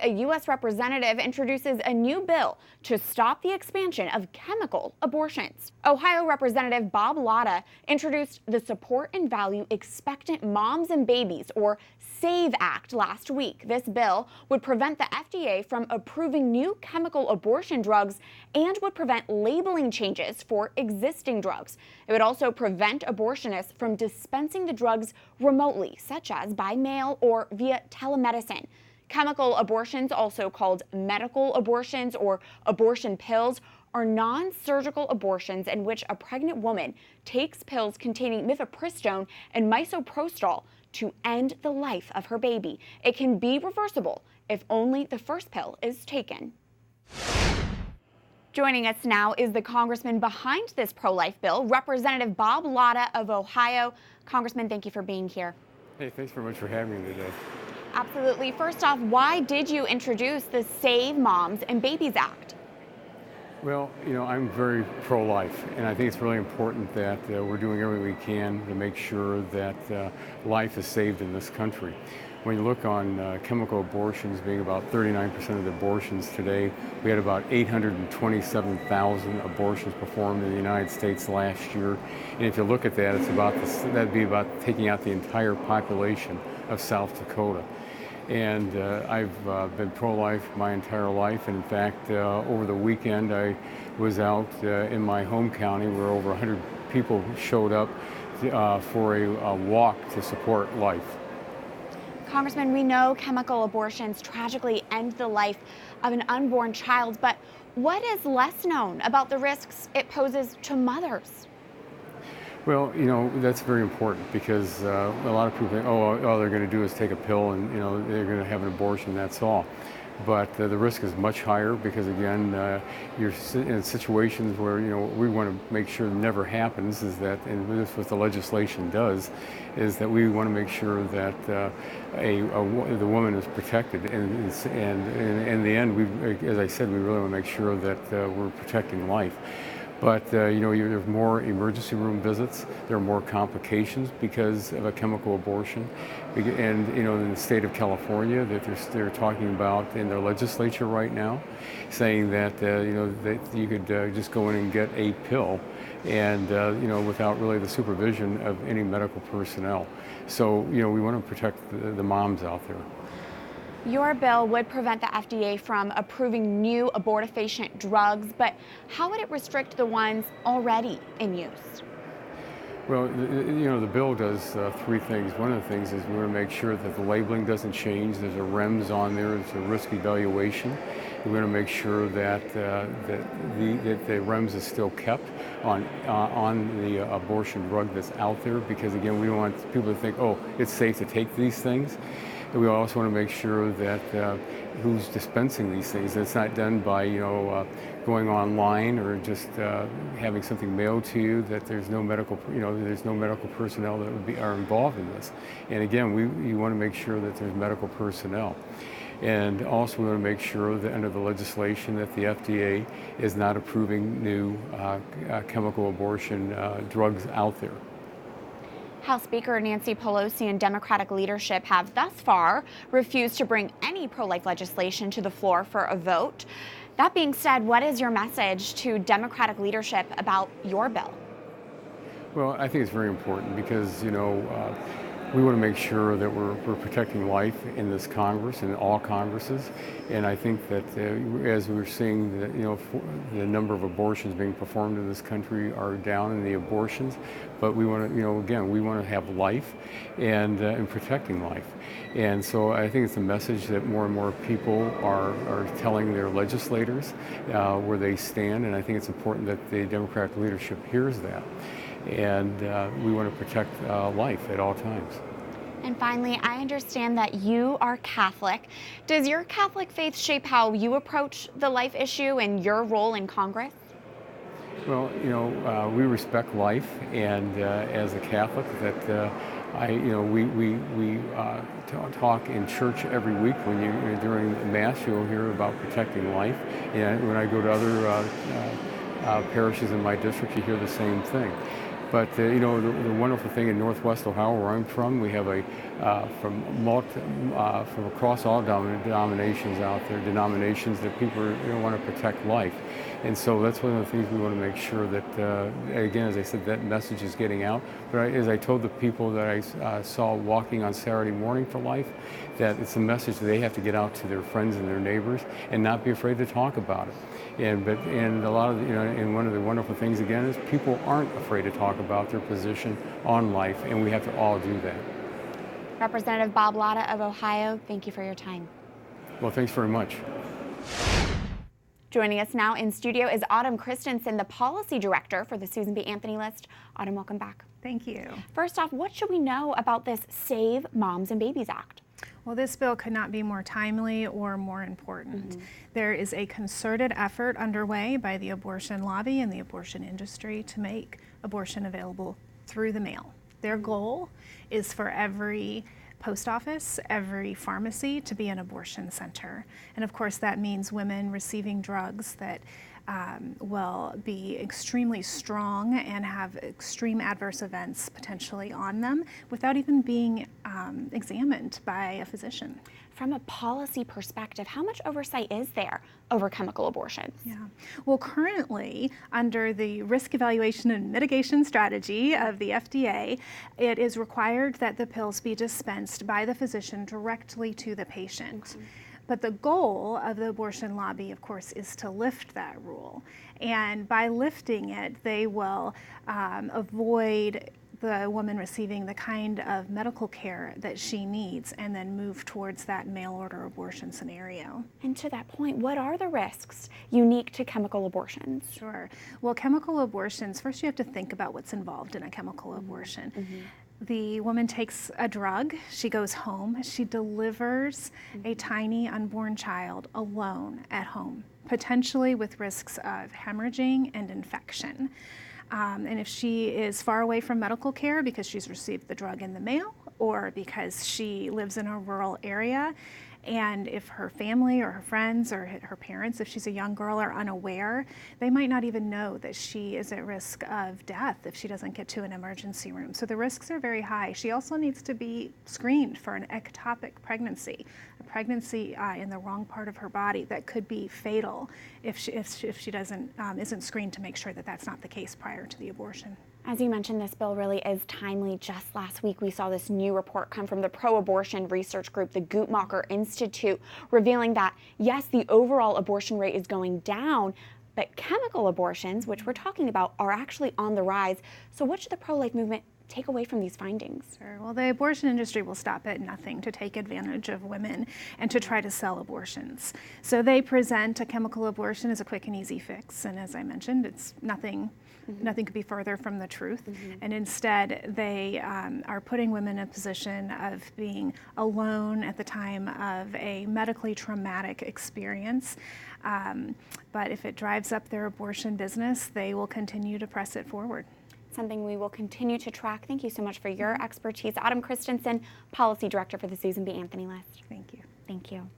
A U.S. representative introduces a new bill to stop the expansion of chemical abortions. Ohio Representative Bob Latta introduced the Support and Value Expectant Moms and Babies, or SAVE Act, last week. This bill would prevent the FDA from approving new chemical abortion drugs and would prevent labeling changes for existing drugs. It would also prevent abortionists from dispensing the drugs remotely, such as by mail or via telemedicine. Chemical abortions, also called medical abortions or abortion pills, are non-surgical abortions in which a pregnant woman takes pills containing mifepristone and misoprostol to end the life of her baby. It can be reversible if only the first pill is taken. Joining us now is the congressman behind this pro-life bill, Representative Bob Latta of Ohio. Congressman, thank you for being here. Hey, thanks very much for having me today. Absolutely. First off, why did you introduce the Save Moms and Babies Act? Well, I'm very pro-life, and I think it's really important that we're doing everything we can to make sure that life is saved in this country. When you look on chemical abortions being about 39% of the abortions today, we had about 827,000 abortions performed in the United States last year. And if you look at that, that'd be about taking out the entire population of South Dakota. And I've been pro-life my entire life. And in fact, over the weekend, I was out in my home county where over 100 people showed up for a walk to support life. Congressman, we know chemical abortions tragically end the life of an unborn child, but what is less known about the risks it poses to mothers? Well, that's very important because a lot of people think, all they're going to do is take a pill and, they're going to have an abortion, that's all. But the risk is much higher because, again, you're in situations where, what we want to make sure never happens is that, and this is what the legislation does, is that we want to make sure that the woman is protected. And in the end, as I said, we really want to make sure that we're protecting life. But, there's more emergency room visits, there are more complications because of a chemical abortion. And, in the state of California, that they're talking about in their legislature right now, saying that, that you could just go in and get a pill and, without really the supervision of any medical personnel. So, we want to protect the moms out there. Your bill would prevent the FDA from approving new abortifacient drugs, but how would it restrict the ones already in use? Well, the bill does three things. One of the things is we want to make sure that the labeling doesn't change. There's a REMS on there. It's a risk evaluation. We want to make sure that the REMS is still kept on the abortion drug that's out there, because again, we don't want people to think, it's safe to take these things. And we also want to make sure that who's dispensing these things, it's not done by going online or just having something mailed to you, that there's no medical personnel that are involved in this. And again, you want to make sure that there's medical personnel. And also we want to make sure that under the legislation that the FDA is not approving new chemical abortion drugs out there. House Speaker Nancy Pelosi and Democratic leadership have thus far refused to bring any pro-life legislation to the floor for a vote. That being said, what is your message to Democratic leadership about your bill? Well, I think it's very important because, we want to make sure that we're protecting life in this Congress and all Congresses. And I think that as we're seeing that, the number of abortions being performed in this country are down in the abortions, but we want to, again, we want to have life and protecting life. And so I think it's a message that more and more people are telling their legislators where they stand. And I think it's important that the Democratic leadership hears that. And we want to protect life at all times. And finally, I understand that you are Catholic. Does your Catholic faith shape how you approach the life issue and your role in Congress? Well, we respect life, and as a Catholic, that we talk in church every week. During Mass, you'll hear about protecting life, and when I go to other parishes in my district, you hear the same thing. But you know, the wonderful thing in Northwest Ohio, where I'm from, we have from across all denominations out there, denominations that people want to protect life. And so that's one of the things we want to make sure that, again, as I said, that message is getting out. But as I told the people that I saw walking on Saturday morning for life, that it's a message that they have to get out to their friends and their neighbors and not be afraid to talk about it. And a lot of, and one of the wonderful things again is people aren't afraid to talk about their position on life, and we have to all do that. Representative Bob Latta of Ohio, thank you for your time. Well, thanks very much. Joining us now in studio is Autumn Christensen, the Policy Director for the Susan B. Anthony List. Autumn, welcome back. Thank you. First off, what should we know about this Save Moms and Babies Act? Well, this bill could not be more timely or more important. There is a concerted effort underway by the abortion lobby and the abortion industry to make abortion available through the mail. Their goal is for every post office, every pharmacy to be an abortion center. And of course that means women receiving drugs that will be extremely strong and have extreme adverse events potentially on them without even being examined by a physician. From a policy perspective, how much oversight is there over chemical abortions? Yeah. Well, currently, under the risk evaluation and mitigation strategy of the FDA, it is required that the pills be dispensed by the physician directly to the patient. But the goal of the abortion lobby, of course, is to lift that rule. And by lifting it, they will avoid the woman receiving the kind of medical care that she needs and then move towards that mail order abortion scenario. And to that point, what are the risks unique to chemical abortions? Sure. Well, chemical abortions, first you have to think about what's involved in a chemical abortion. The woman takes a drug, she goes home, she delivers a tiny unborn child alone at home, potentially with risks of hemorrhaging and infection. And if she is far away from medical care because she's received the drug in the mail or because she lives in a rural area, and if her family or her friends or her parents, if she's a young girl, are unaware, they might not even know that she is at risk of death if she doesn't get to an emergency room. So the risks are very high. She also needs to be screened for an ectopic pregnancy, a pregnancy in the wrong part of her body that could be fatal if she doesn't isn't screened to make sure that that's not the case prior to the abortion. As you mentioned, this bill really is timely. Just last week, we saw this new report come from the pro-abortion research group, the Guttmacher Institute, revealing that, yes, the overall abortion rate is going down, but chemical abortions, which we're talking about, are actually on the rise. So what should the pro-life movement take away from these findings? Sure. Well, the abortion industry will stop at nothing to take advantage of women and to try to sell abortions. So they present a chemical abortion as a quick and easy fix, and as I mentioned, it's nothing could be further from the truth. And instead, they are putting women in a position of being alone at the time of a medically traumatic experience. But if it drives up their abortion business, they will continue to press it forward. Something we will continue to track. Thank you so much for your expertise. Autumn Christensen, Policy Director for the Susan B. Anthony List. Thank you. Thank you.